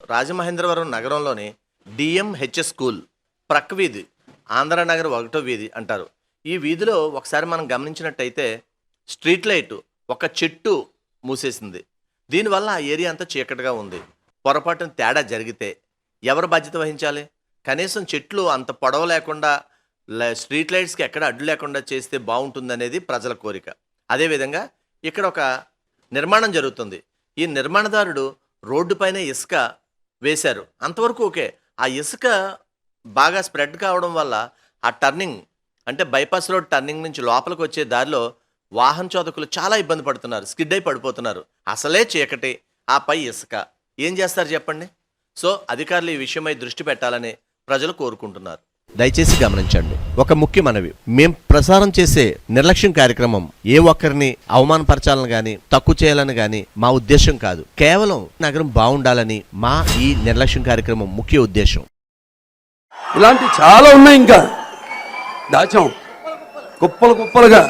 రాజమహేంద్రవరం నగరంలోని DMHS school ప్రక్క వీధి ఆంధ్రానగర్ 1వ వీధి అంటారు. ఈ వీధిలో ఒకసారి మనం గమనించినట్టయితే స్ట్రీట్ లైట్ ఒక చెట్టు మూసేసింది. దీనివల్ల ఆ ఏరియా అంతా చీకటిగా ఉంది. పొరపాటున తేడా జరిగితే ఎవరు బాధ్యత వహించాలి? కనీసం చెట్లు అంత పొడవు లేకుండా స్ట్రీట్ లైట్స్కి ఎక్కడ అడ్డు లేకుండా చేస్తే బాగుంటుందనేది ప్రజల కోరిక. అదేవిధంగా ఇక్కడ ఒక నిర్మాణం జరుగుతుంది. ఈ నిర్మాణదారుడు రోడ్డు పైన ఇసుక వేశారు, అంతవరకు ఓకే. ఆ ఇసుక బాగా స్ప్రెడ్ కావడం వల్ల ఆ టర్నింగ్ అంటే బైపాస్ రోడ్ టర్నింగ్ నుంచి లోపలికి వచ్చే దారిలో వాహన చోదకులు చాలా ఇబ్బంది పడుతున్నారు, స్కిడ్ అయి పడిపోతున్నారు. అసలే చీకటి, ఆ పై ఇసుక, ఏం చేస్తారు చెప్పండి? సో అధికారులు ఈ విషయమై దృష్టి పెట్టాలని ప్రజలు కోరుకుంటున్నారు. దయచేసి గమనించండి, ఒక ముఖ్య మనవి. మేం ప్రసారం చేసే నిర్లక్ష్యం కార్యక్రమం ఏ ఒక్కరిని అవమానపరచాలని గాని తక్కువ చేయాలని గాని మా ఉద్దేశం కాదు. కేవలం నగరం బాగుండాలని మా ఈ నిర్లక్ష్యం కార్యక్రమం ముఖ్య ఉద్దేశం. ఇలాంటి చాలా ఉన్నాయి, ఇంకా దాచాం కుప్పలు కుప్పలుగా.